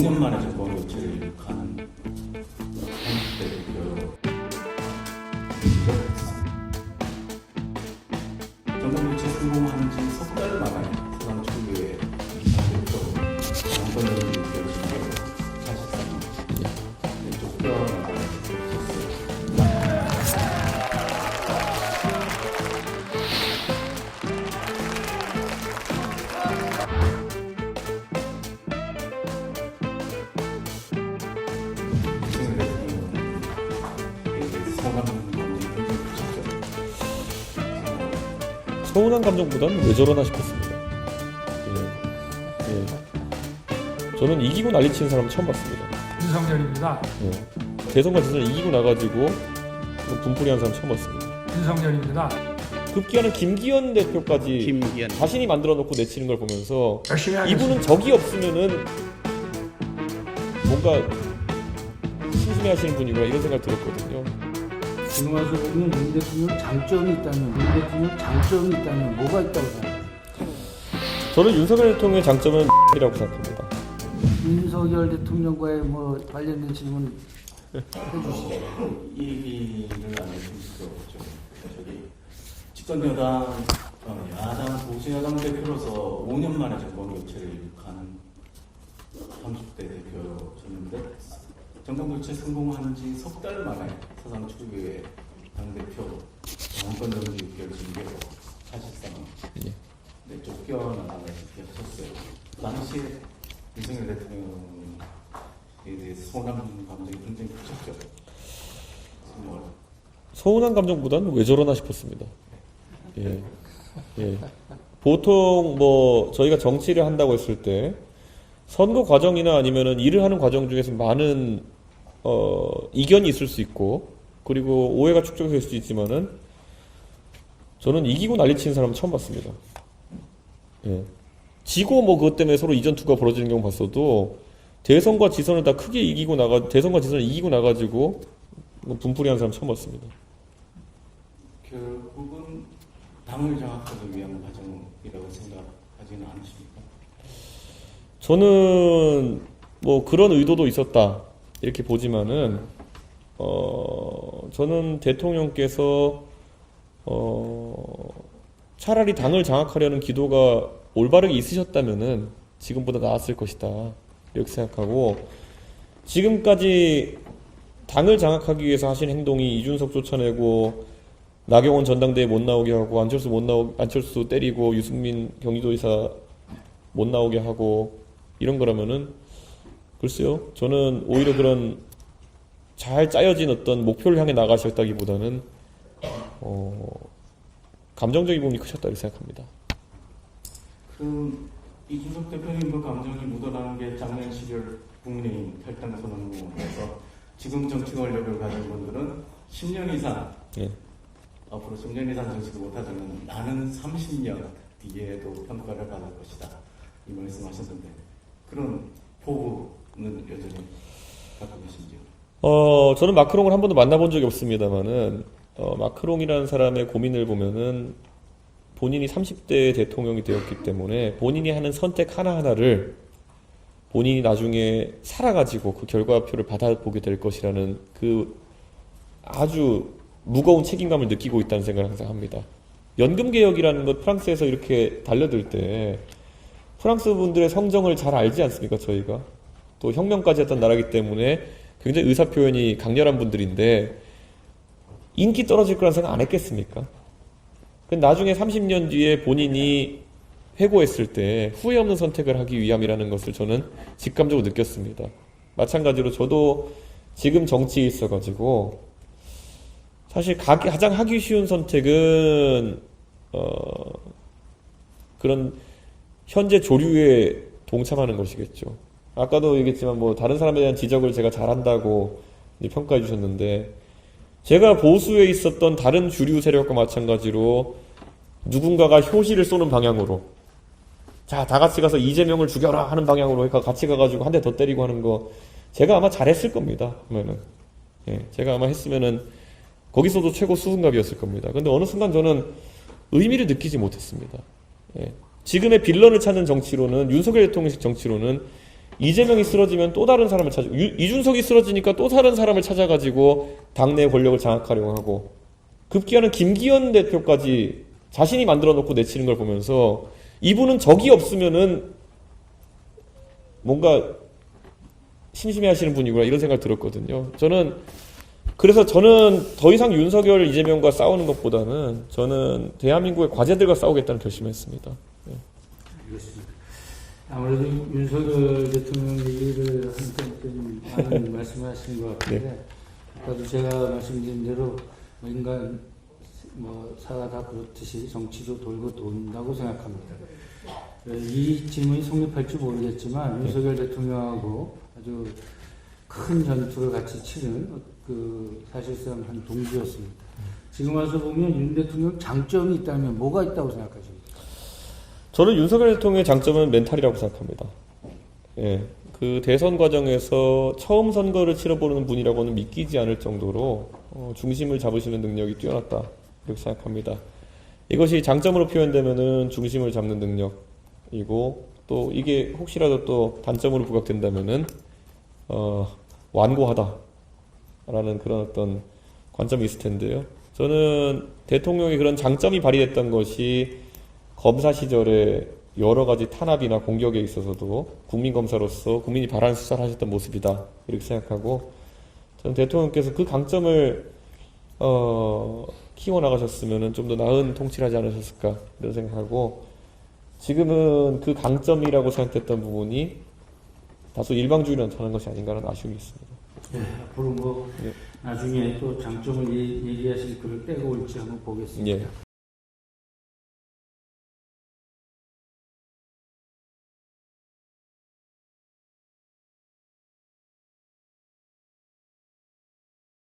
5년 만에 정권 교체를 가는 정권 교체 성공하는 지 석 달 만에 사상 초유의 대표 정권 연기 이어진 게 사실상 쫓겨나가는 있었어요. 서운한 감정보다는 왜 저러나 싶었습니다. 예. 저는 이기고 난리치는 사람 처음 봤습니다. 윤석열입니다. 대선과 지선을 이기고 나가지고 분풀이한 사람 처음 봤습니다. 윤석열입니다. 급기야는 김기현 대표까지 김기현. 자신이 만들어 놓고 내치는 걸 보면서 열심히 하겠습니다. 이분은 적이 없으면은 뭔가 심심해하시는 분이구나 이런 생각 들었거든요. 지금 와서 보면 윤 대통령 장점이 있다면 뭐가 있다고 생각해요? 저는 윤석열 대통령의 장점은 이라고 생각합니다. 윤석열 대통령과의 뭐 관련된 질문 해주시죠. 이 얘기를 안 해주시죠. 저기 집권 여당, 야당 보수야당 대표로서 5년 만에 정권 교체를 가는 30대 대표였는데 정권 교체 성공하는 지 석 달 만에 사상 초유의 당대표 정권 연기 이어진 게 사실상 쫓겨나가는 였었어요. 당시에 윤석열 대통령에 대해서 서운한 감정이 굉장히 크셨죠. 정말 서운한 감정보다는 왜 저러나 싶었습니다. 보통 뭐 저희가 정치를 한다고 했을 때 선거 과정이나 아니면은 일을 하는 과정 중에서 많은 이견이 있을 수 있고 그리고 오해가 축적될 수도 있지만은 저는 이기고 난리치는 사람은 처음 봤습니다. 지고 뭐 그것 때문에 서로 이전 투가 벌어지는 경우 봤어도 대선과 지선을 다 크게 이기고 대선과 지선을 이기고 나가지고 분풀이한 사람 처음 봤습니다. 결국은 당을 장악하기 위한 과정이라고 생각하지는 않으십니까? 저는 뭐 그런 의도도 있었다 이렇게 보지만은 저는 대통령께서 차라리 당을 장악하려는 기도가 올바르게 있으셨다면은 지금보다 나았을 것이다 이렇게 생각하고 지금까지 당을 장악하기 위해서 하신 행동이 이준석 쫓아내고 나경원 전당대회 못 나오게 하고 안철수 때리고 유승민 경기도지사 못 나오게 하고 이런 거라면은 글쎄요 저는 오히려 그런 잘 짜여진 어떤 목표를 향해 나가셨다기보다는 감정적인 부분이 크셨다고 생각합니다. 그 이준석 대표님 그 감정이 묻어나는 게 작년 10월 국민의힘 탈당 선언문에서 지금 정치 권력을 가진 분들은 10년 이상 앞으로 10년 이상 정치를 못하자면 나는 30년 뒤에도 평가를 받을 것이다 이 말씀하셨는데 그런 포부는 여전히 갖고 계신지요? 저는 마크롱을 한 번도 만나본 적이 없습니다만은 마크롱이라는 사람의 고민을 보면은 본인이 30대 대통령이 되었기 때문에 본인이 하는 선택 하나하나를 본인이 나중에 살아가지고 그 결과표를 받아보게 될 것이라는 그 아주 무거운 책임감을 느끼고 있다는 생각을 항상 합니다. 연금개혁이라는 것 프랑스에서 이렇게 달려들 때 프랑스 분들의 성정을 잘 알지 않습니까 저희가? 또 혁명까지 했던 나라이기 때문에 굉장히 의사표현이 강렬한 분들인데 인기 떨어질 거란 생각 안 했겠습니까? 근데 나중에 30년 뒤에 본인이 회고했을 때 후회 없는 선택을 하기 위함이라는 것을 저는 직감적으로 느꼈습니다. 마찬가지로 저도 지금 정치에 있어가지고 사실 가장 하기 쉬운 선택은 그런 현재 조류에 동참하는 것이겠죠. 아까도 얘기했지만 뭐 다른 사람에 대한 지적을 제가 잘한다고 평가해 주셨는데 제가 보수에 있었던 다른 주류 세력과 마찬가지로 누군가가 효시를 쏘는 방향으로 자, 다 같이 가서 이재명을 죽여라 하는 방향으로 같이 가가지고 한 대 더 때리고 하는 거 제가 아마 잘했을 겁니다. 그러면은 제가 아마 했으면은 거기서도 최고 수준갑이었을 겁니다. 근데 어느 순간 저는 의미를 느끼지 못했습니다. 지금의 빌런을 찾는 정치로는 윤석열 대통령식 정치로는 이재명이 쓰러지면 또 다른 사람을 찾아, 이준석이 쓰러지니까 또 다른 사람을 찾아가지고 당내 권력을 장악하려고 하고, 급기야는 김기현 대표까지 자신이 만들어 놓고 내치는 걸 보면서 이분은 적이 없으면은 뭔가 심심해 하시는 분이구나 이런 생각이 들었거든요. 그래서 저는 더 이상 윤석열, 이재명과 싸우는 것보다는 저는 대한민국의 과제들과 싸우겠다는 결심을 했습니다. 네. 알겠습니다. 아무래도 윤석열 대통령 얘기를 하니까 좀 많은 말씀을 하시는 것 같은데, 아까도 제가 말씀드린 대로 인간 사가 다 그렇듯이 정치도 돌고 돈다고 생각합니다. 이 질문이 성립할지 모르겠지만 윤석열 대통령하고 아주 큰 전투를 같이 치른 사실상 한 동지였습니다. 지금 와서 보면 윤 대통령 장점이 있다면 뭐가 있다고 생각하십니까? 저는 윤석열 대통령의 장점은 멘탈이라고 생각합니다. 예, 그 대선 과정에서 처음 선거를 치러보는 분이라고는 믿기지 않을 정도로 중심을 잡으시는 능력이 뛰어났다 이렇게 생각합니다. 이것이 장점으로 표현되면은 중심을 잡는 능력이고, 또 이게 혹시라도 또 단점으로 부각된다면은 완고하다라는 그런 어떤 관점이 있을 텐데요. 저는 대통령의 그런 장점이 발휘됐던 것이 검사 시절에 여러 가지 탄압이나 공격에 있어서도 국민검사로서 국민이 바라는 수사를 하셨던 모습이다 이렇게 생각하고, 저는 대통령께서 그 강점을 키워나가셨으면 좀 더 나은 통치를 하지 않으셨을까 이런 생각하고, 지금은 그 강점이라고 생각했던 부분이 다소 일방주의로 나타나는 것이 아닌가라는 아쉬움이 있습니다. 네, 앞으로 나중에 또 장점을 얘기하실 글을 떼고 올지 한번 보겠습니다. 예.